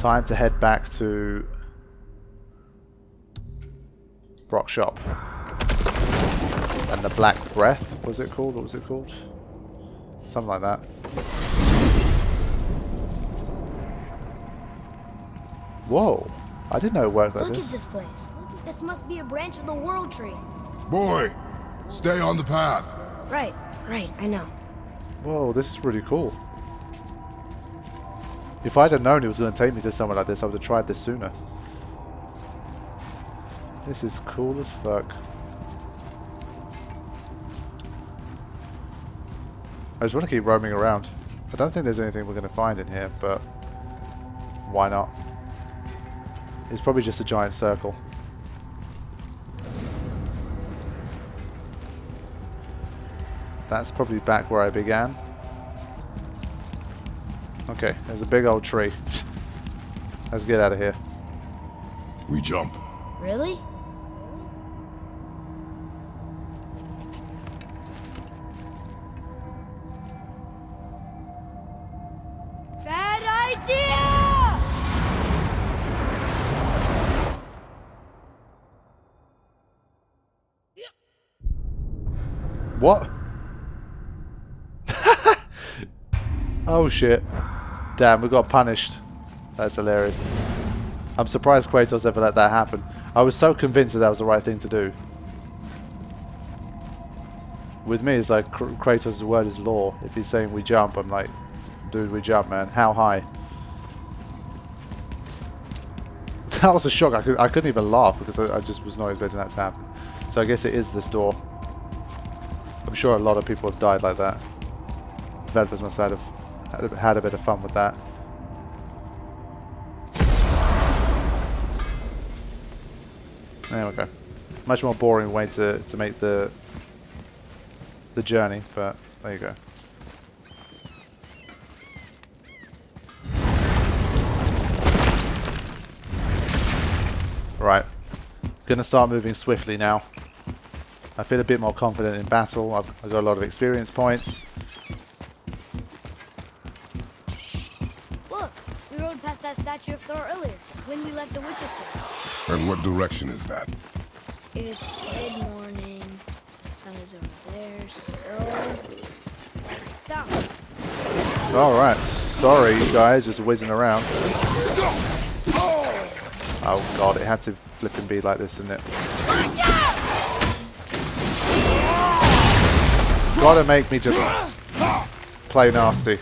Time to head back to Brock Shop. And the Black Breath, was it called? What was it called? Something like that. Whoa. I didn't know it worked like this. Look at this place. This must be a branch of the World Tree. Boy, stay on the path. Right, I know. Whoa, this is really cool. If I'd have known it was going to take me to somewhere like this, I would have tried this sooner. This is cool as fuck. I just want to keep roaming around. I don't think there's anything we're going to find in here, but why not? It's probably just a giant circle. That's probably back where I began. Okay, there's a big old tree. Let's get out of here. We jump. Really? Bad idea! What? Oh shit. Damn, we got punished. That's hilarious. I'm surprised Kratos ever let that happen. I was so convinced that was the right thing to do. With me, it's like Kratos' word is law. If he's saying we jump, I'm like, dude, we jump, man. How high? That was a shock. I couldn't even laugh because I just was not expecting that to happen. So I guess it is this door. I'm sure a lot of people have died like that. Developers must have had a bit of fun with that. There we go. Much more boring way to make the journey, but there you go. Right. Gonna start moving swiftly now. I feel a bit more confident in battle. I've got a lot of experience points. Look, we rode past that statue of Thor earlier, when we left the witch's cave. And what direction is that? It's mid-morning, the sun is over there, so... south. Alright, sorry you guys, just whizzing around. Oh god, it had to flip and be like this, didn't it? Gotta make me just play nasty.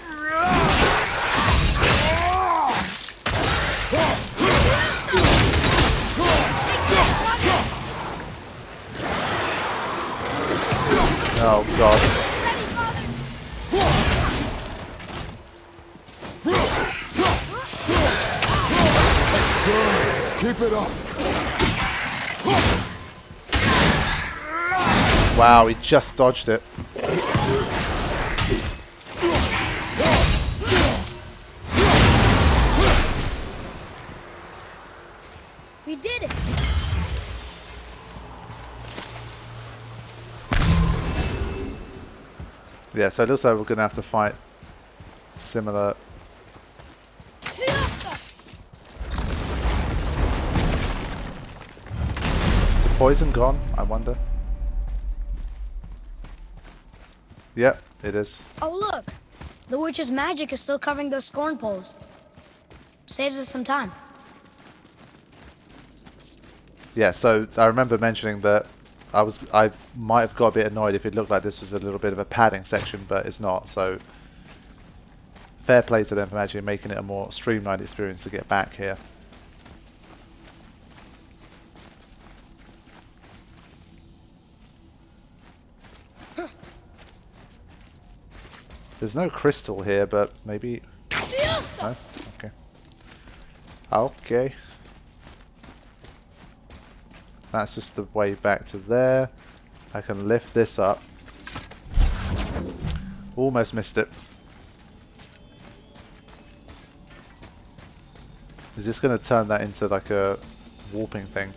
Oh god. Keep it up. Wow, he just dodged it. We did it! Yeah, so it looks like we're gonna have to fight similar. Is the poison gone? I wonder. Yep, it is. Oh look! The witch's magic is still covering those scorn poles. Saves us some time. Yeah, so I remember mentioning that I might have got a bit annoyed if it looked like this was a little bit of a padding section, but it's not, so fair play to them for actually making it a more streamlined experience to get back here. There's no crystal here, but maybe... No? Okay. Okay. That's just the way back to there. I can lift this up. Almost missed it. Is this going to turn that into like a warping thing?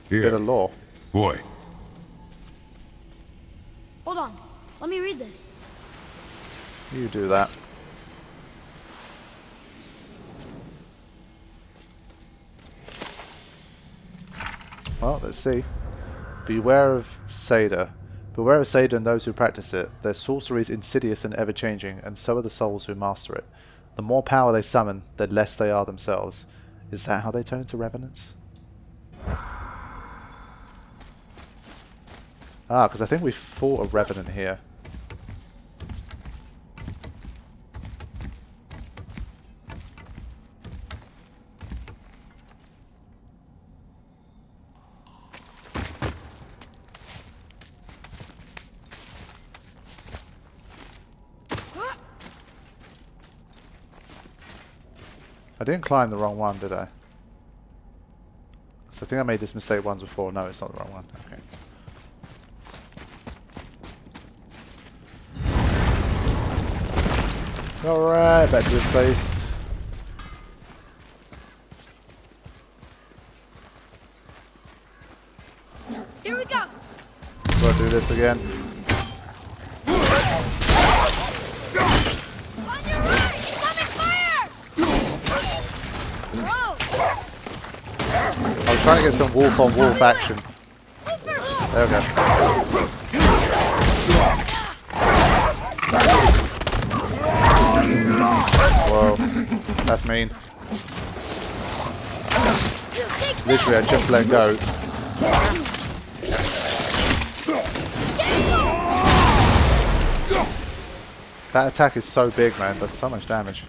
Here. Bit of lore. Boy. Hold on. this. You do that. Well, let's see. Beware of Seda. Beware of Seda and those who practice it. Their sorcery is insidious and ever-changing, and so are the souls who master it. The more power they summon, the less they are themselves. Is that how they turn into revenants? Ah, because I think we fought a revenant here. I didn't climb the wrong one, did I? So I think I made this mistake once before. No, it's not the wrong one. Okay. Alright, back to this place. Here we go. Gotta do this again. On your right! Coming fire! Whoa! I was trying to get some wolf-on-wolf action. There we go. Whoa, that's mean. Literally, I just let go. That attack is so big, man. Does so much damage.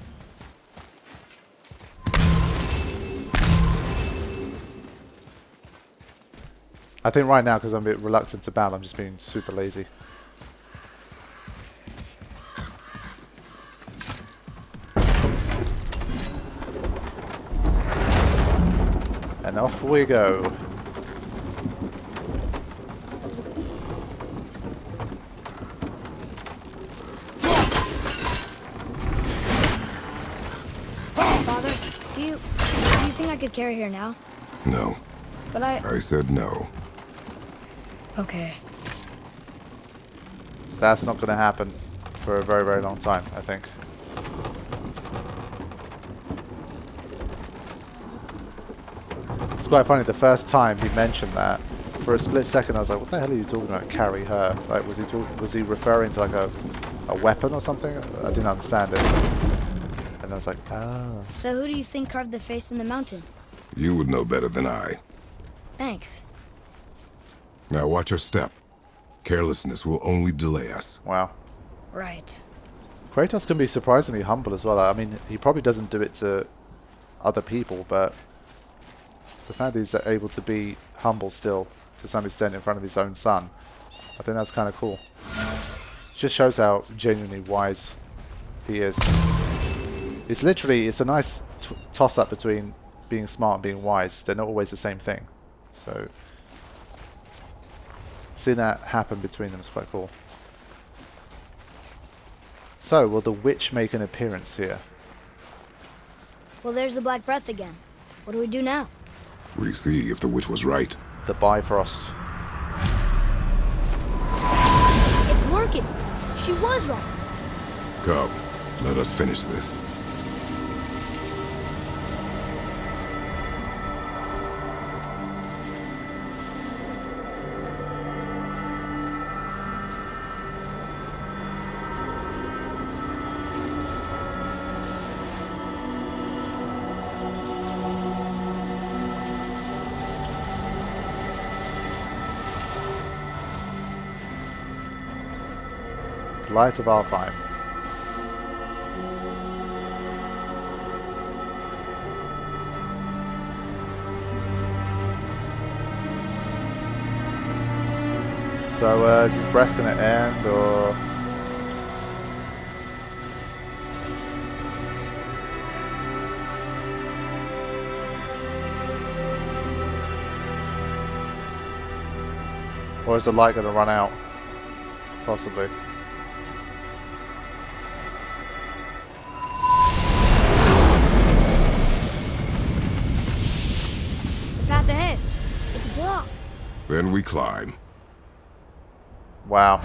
I think right now, because I'm a bit reluctant to battle, I'm just being super lazy. And off we go. Father, do you think I could carry her now? No. But I said no. Okay. That's not going to happen for a very, very long time, I think. It's quite funny, the first time he mentioned that, for a split second I was like, what the hell are you talking about, carry her? Like, was he referring to like a weapon or something? I didn't understand it. And I was like, ah. So who do you think carved the face in the mountain? You would know better than I. Thanks. Now watch your step. Carelessness will only delay us. Wow. Right. Kratos can be surprisingly humble as well. I mean, he probably doesn't do it to other people, but the fact that he's able to be humble still, to some extent, in front of his own son, I think that's kind of cool. It just shows how genuinely wise he is. It's literally, it's a nice toss-up between being smart and being wise. They're not always the same thing. So, seeing that happen between them is quite cool. So, will the witch make an appearance here? Well, there's the Black Breath again. What do we do now? We see if the witch was right. The Bifrost. It's working. She was wrong. Come, let us finish this. Light of Alfheim. So, is his breath going to end, or...? Or is the light going to run out? Possibly. Path ahead. It's blocked. Then we climb. Wow.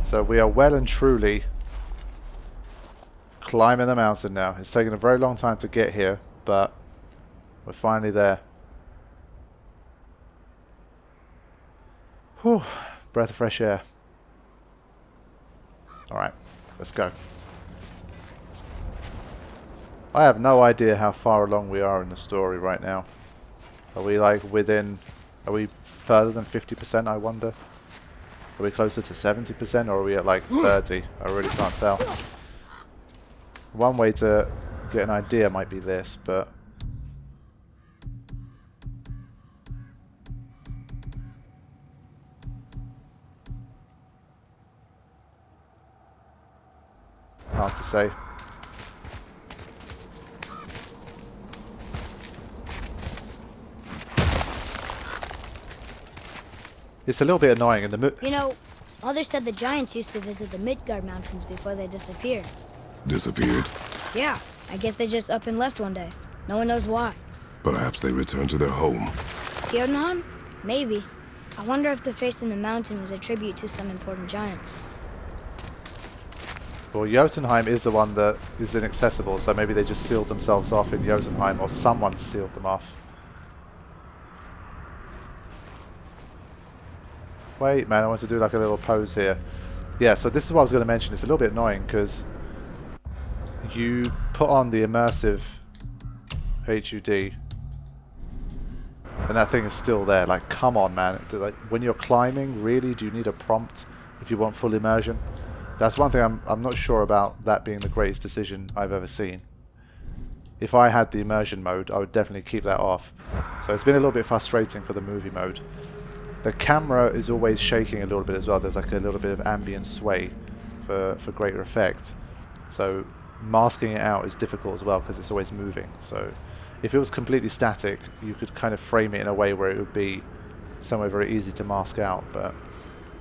So we are well and truly climbing the mountain now. It's taken a very long time to get here, but we're finally there. Whew, breath of fresh air. Alright, let's go. I have no idea how far along we are in the story right now. Are we like within... Are we further than 50%, I wonder? Are we closer to 70% or are we at like 30? I really can't tell. One way to get an idea might be this, but... hard to say. It's a little bit annoying in the You know, Mother said the giants used to visit the Midgard Mountains before they disappeared. Disappeared? Yeah, I guess they just up and left one day. No one knows why. Perhaps they returned to their home. Jotunheim? Maybe. I wonder if the face in the mountain was a tribute to some important giant. Well, Jotunheim is the one that is inaccessible, so maybe they just sealed themselves off in Jotunheim, or someone sealed them off. Wait, man, I want to do like a little pose here. Yeah, so this is what I was going to mention. It's a little bit annoying because you put on the immersive HUD and that thing is still there. Like, come on, man. Like, when you're climbing, really, do you need a prompt if you want full immersion? That's one thing I'm not sure about, that being the greatest decision I've ever seen. If I had the immersion mode, I would definitely keep that off. So it's been a little bit frustrating for the movie mode. The camera is always shaking a little bit as well. There's like a little bit of ambient sway for greater effect. So masking it out is difficult as well because it's always moving. So if it was completely static, you could kind of frame it in a way where it would be somewhere very easy to mask out, but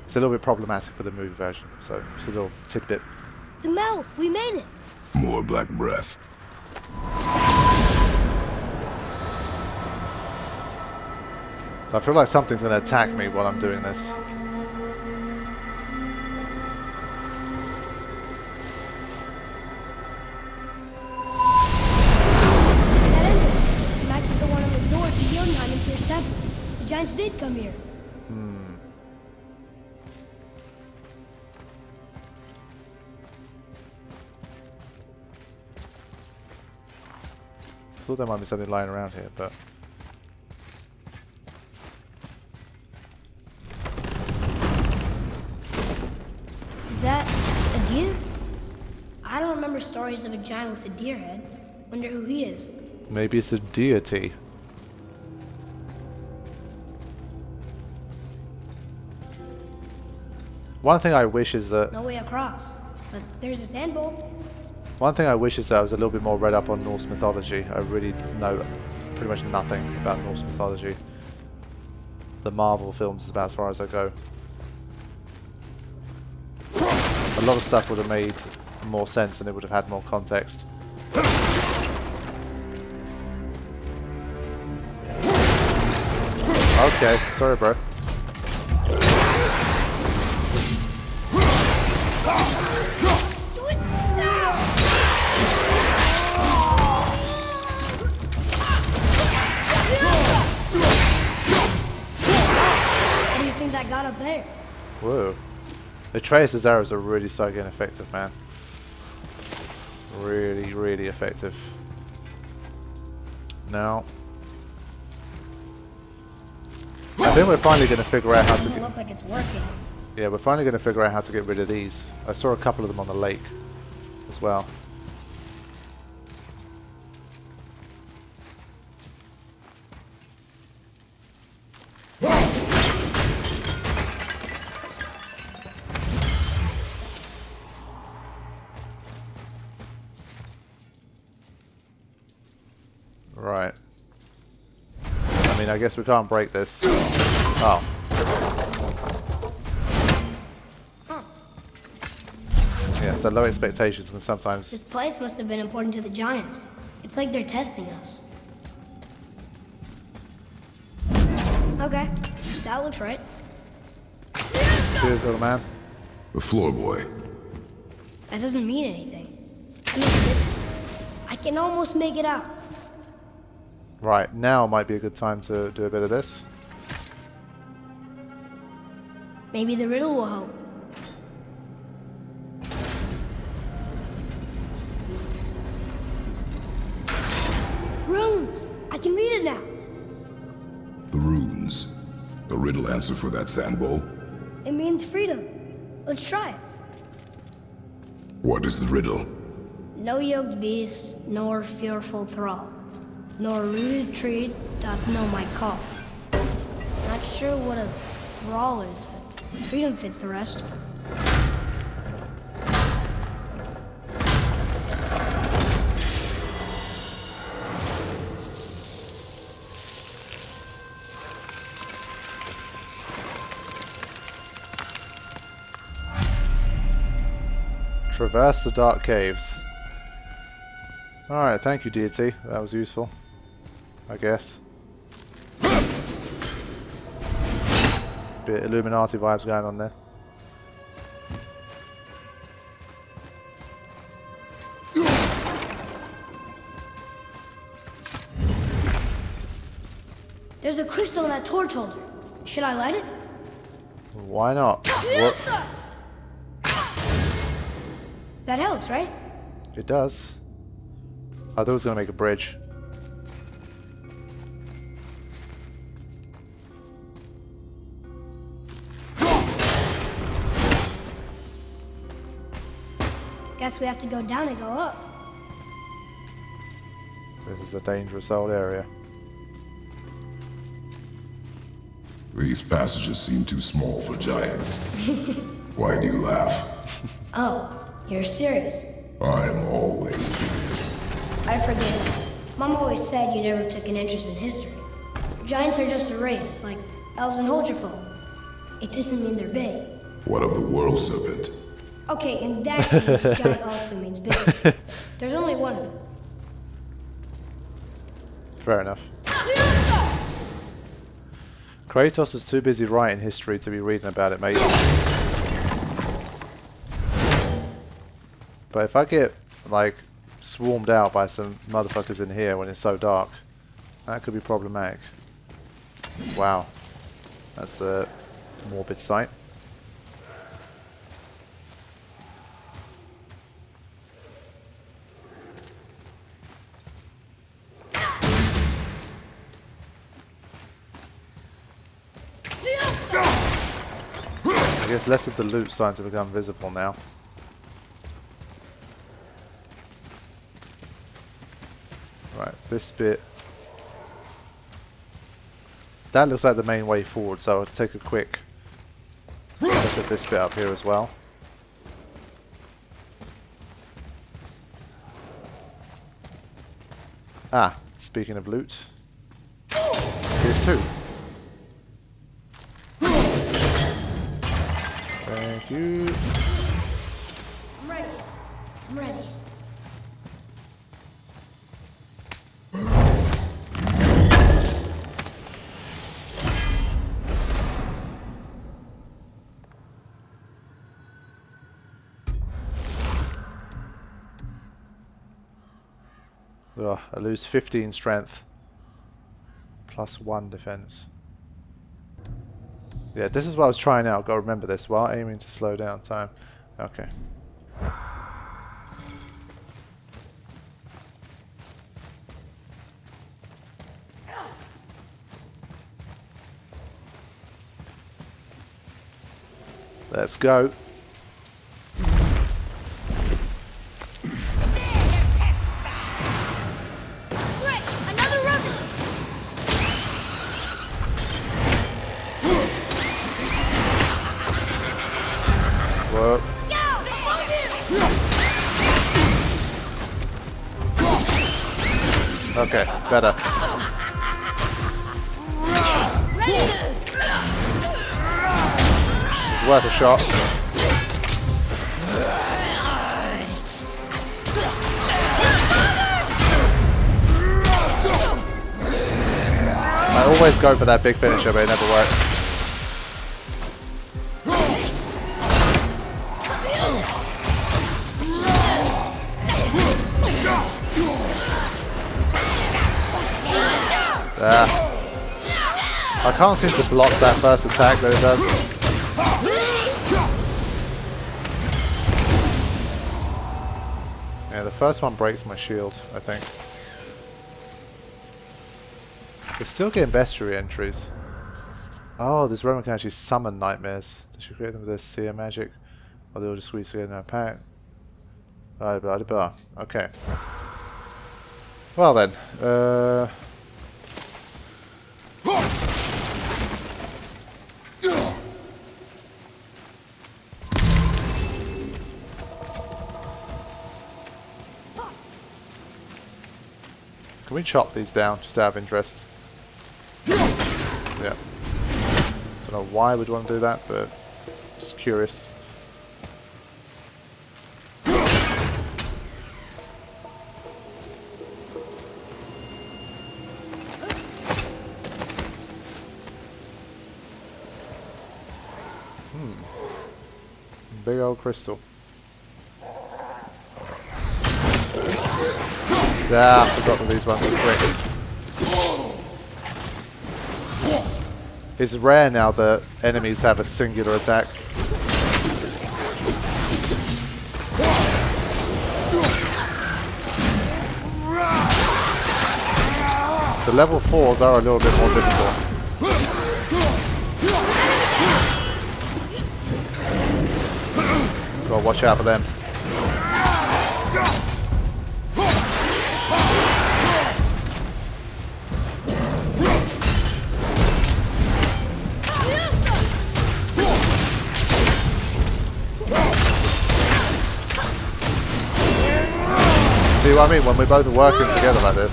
it's a little bit problematic for the movie version. So just a little tidbit. The mouth! We made it! More black breath. I feel like something's going to attack me while I'm doing this. That ended. It matches the one on the door to Jotunheim and Tyr's temple. The giants did come here. I thought there might be something lying around here, but... Is that a deer? I don't remember stories of a giant with a deer head. Wonder who he is. maybe it's a deity. One thing I wish is that... No way across. But there's a sand bowl. One thing I wish is that I was a little bit more read up on Norse mythology. I really know pretty much nothing about Norse mythology. The Marvel films is about as far as I go. A lot of stuff would have made more sense and it would have had more context. Okay, sorry bro. What do you think that got up there? Whoa. Atreus' arrows are really so getting effective, man. Really, really effective. Now, I think we're finally going to figure out how to... Doesn't look like it's working. Yeah, we're finally going to figure out how to get rid of these. I saw a couple of them on the lake as well. Right. I mean, I guess we can't break this. Oh. Yeah, so low expectations can sometimes... This place must have been important to the giants. It's like they're testing us. Okay, that looks right. Cheers, little man. The floor boy. That doesn't mean anything. Listen, I can almost make it out. Right, now might be a good time to do a bit of this. Maybe the riddle will help. Runes! I can read it now. The runes. A riddle answer for that sand bowl. It means freedom. Let's try it. What is the riddle? No yoked beast, nor fearful thrall, nor rooted tree doth know my call. Not sure what a thrall is, but freedom fits the rest. Traverse the dark caves. Alright, thank you, deity. That was useful, I guess. Bit Illuminati vibes going on there. There's a crystal in that torch holder. Should I light it? Why not? What? That helps, right? It does. I thought it was going to make a bridge. Guess we have to go down and go up. This is a dangerous old area. These passages seem too small for giants. Why do you laugh? Oh, you're serious? I am always serious. I forget. Mom always said you never took an interest in history. Giants are just a race, like elves and Holgerfolk. It doesn't mean they're big. What of the world serpent? Okay, in that case, giant also means big. There's only one of them. Fair enough. Kratos was too busy writing history to be reading about it, mate. But if I get, like, swarmed out by some motherfuckers in here when it's so dark, that could be problematic. Wow. That's a morbid sight. I guess less of the loot's starting to become visible now. Right, this bit. That looks like the main way forward, so I'll take a quick look at this bit up here as well. Ah, speaking of loot, here's two. Thank you. I'm ready. I'm ready. Ugh, I lose 15 strength. Plus 1 defense. Yeah, this is what I was trying out. Got to remember this while aiming to slow down time. Okay. Let's go. Whoa. Okay, better. It's worth a shot. I always go for that big finisher, but it never works. I can't seem to block that first attack that it does. Yeah, the first one breaks my shield, I think. We're still getting bestiary entries. Oh, this Roman can actually summon nightmares. Does she create them with this seer magic? Or they'll just squeeze together in a pack? Blah, blah, blah, blah. Okay. Well then, can we chop these down, just out of interest? Yeah. Don't know why we'd want to do that, but just curious. Big old crystal. Ah, I forgot that these ones are quick. It's rare now that enemies have a singular attack. The level 4s are a little bit more difficult. Gotta watch out for them. See what I mean? When we're both working together like this,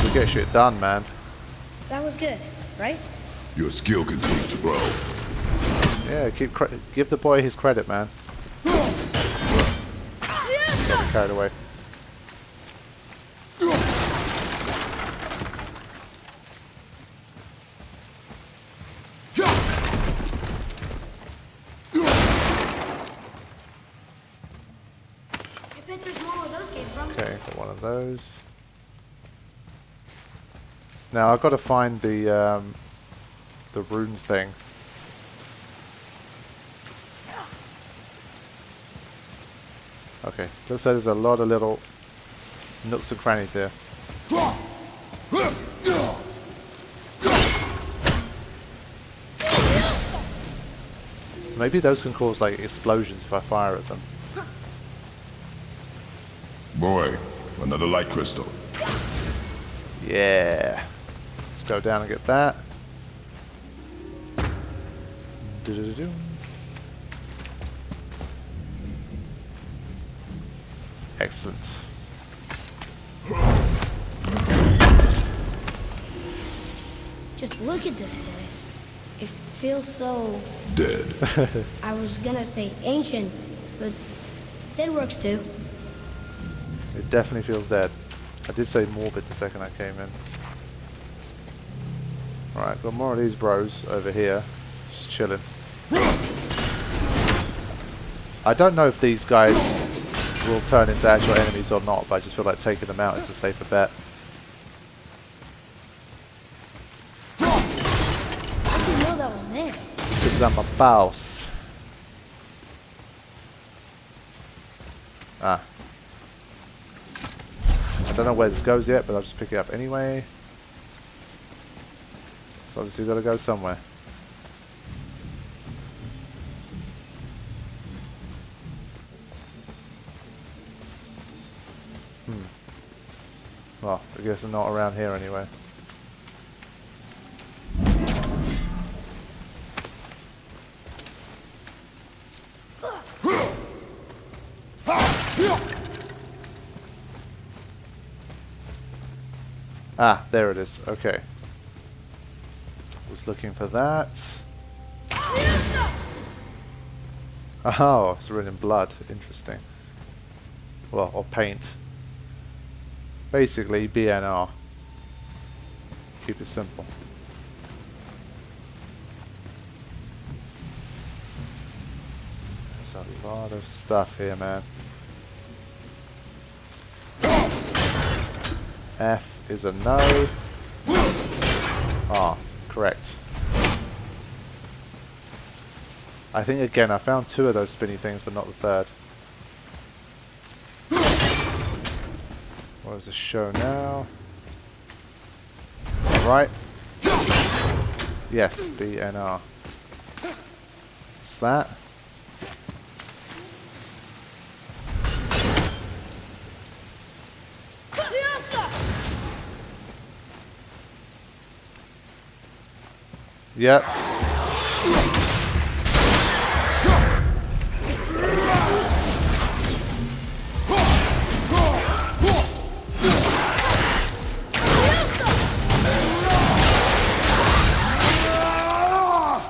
we get shit done, man. That was good, right? Your skill continues to grow. Yeah, give the boy his credit, man. Whoops. Got carried away. Okay, got one of those. Now I've got to find the rune thing. Okay, looks like there's a lot of little nooks and crannies here. Maybe those can cause like explosions if I fire at them. Boy, another light crystal. Yeah. Let's go down and get that. Do-do-do-do. Excellent. Just look at this place. It feels so... Dead. I was gonna say ancient, but dead works too. It definitely feels dead. I did say morbid the second I came in. Alright, got more of these bros over here. Just chilling. I don't know if these guys will turn into actual enemies or not, but I just feel like taking them out is the safer bet. How did you know that was there? Because I'm a boss. Ah. I don't know where this goes yet, but I'll just pick it up anyway. So obviously got to go somewhere. Well, I guess they're not around here anyway. Ah, there it is. Okay. Was looking for that. Oh, it's written in blood. Interesting. Well, or paint. Basically, BNR. Keep it simple. There's a lot of stuff here, man. F is a no. Ah, correct. I think again I found 2 of those spinny things, but not the 3rd. What does this show now? Right. Yes, BNR. What's that? Yep.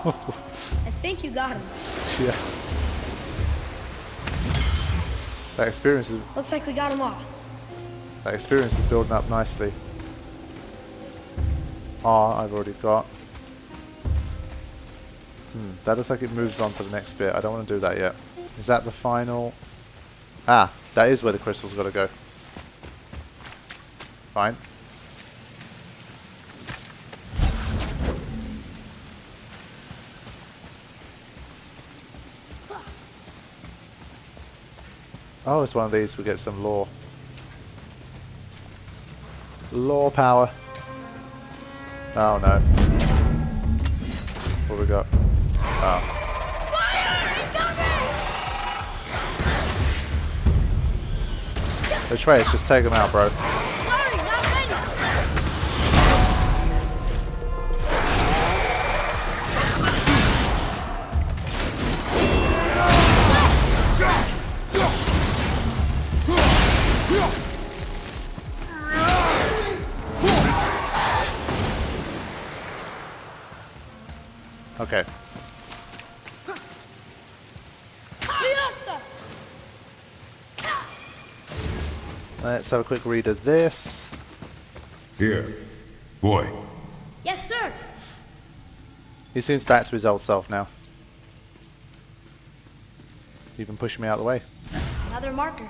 I think you got him. Yeah. That experience is Looks like we got him all. building up nicely. R I've already got. That looks like it moves on to the next bit. I don't want to do that yet. Is that the final? Ah, that is where the crystal's got to go. Fine. Oh, it's one of these. We get some lore. Lore power. Oh no. What we got? Oh. Atreus, just take him out, bro. Sorry, not ready. Okay. Let's have a quick read of this. Here. Boy. Yes, sir. He seems back to his old self now. Even pushing me out of the way. Another marker.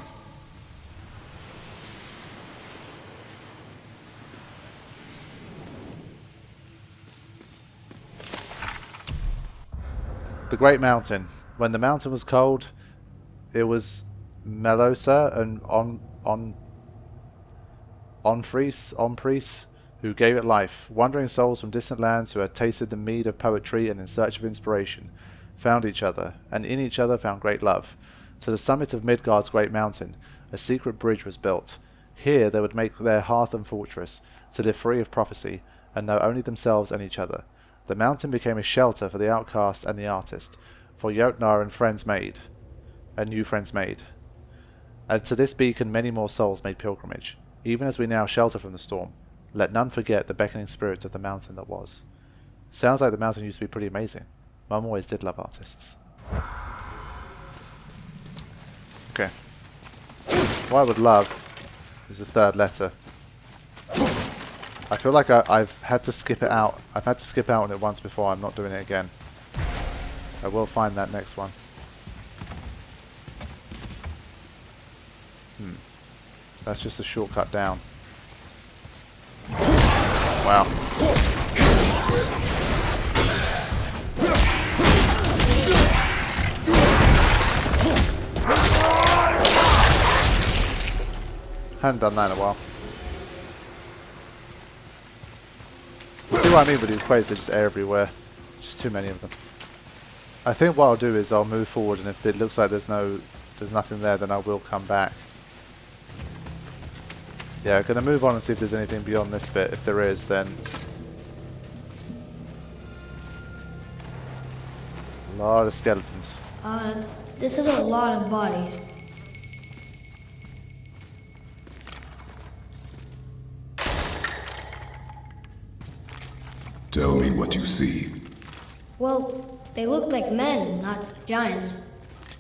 The Great Mountain. When the mountain was cold, it was Melosa and Onfries who gave it life. Wandering souls from distant lands who had tasted the mead of poetry and in search of inspiration found each other, and in each other found great love. To the summit of Midgard's great mountain, a secret bridge was built. Here they would make their hearth and fortress, to live free of prophecy, and know only themselves and each other. The mountain became a shelter for the outcast and the artist, for Jotnar and new friends made. And to this beacon many more souls made pilgrimage. Even as we now shelter from the storm, let none forget the beckoning spirit of the mountain that was. Sounds like the mountain used to be pretty amazing. Mum always did love artists. Okay. What I would love is the 3rd letter. I feel like I've had to skip it out. I've had to skip out on it once before. I'm not doing it again. I will find that next one. That's just a shortcut down. Wow. Hadn't done that in a while. See what I mean with these quays? They're just everywhere. Just too many of them. I think what I'll do is I'll move forward, and if it looks like there's nothing there, then I will come back. Yeah, I'm going to move on and see if there's anything beyond this bit. If there is, then... a lot of skeletons. This is a lot of bodies. Tell me what you see. Well, they look like men, not giants.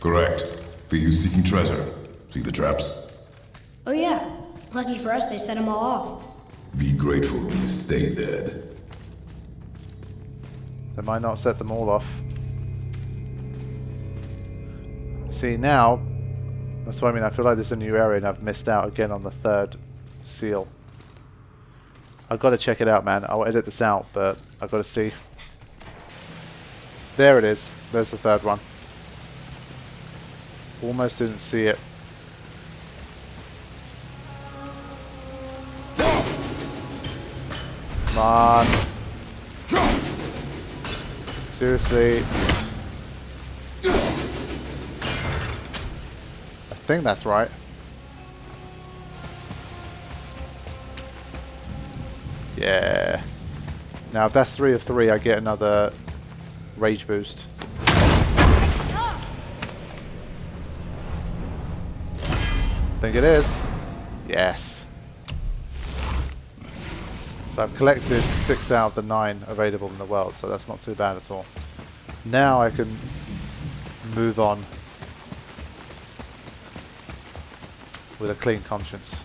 Correct. Thieves seeking treasure. See the traps? Oh yeah. Lucky for us, they set them all off. Be grateful these stay dead. They might not set them all off. See, now, that's what I mean. I feel like this is a new area and I've missed out again on the 3rd seal. I've got to check it out, man. I'll edit this out, but I've got to see. There it is. There's the third one. Almost didn't see it. Come on. Seriously. I think that's right. Yeah. Now if that's 3 of 3, I get another rage boost. Think it is. Yes. So I've collected 6 out of the 9 available in the world, so that's not too bad at all. Now I can move on with a clean conscience.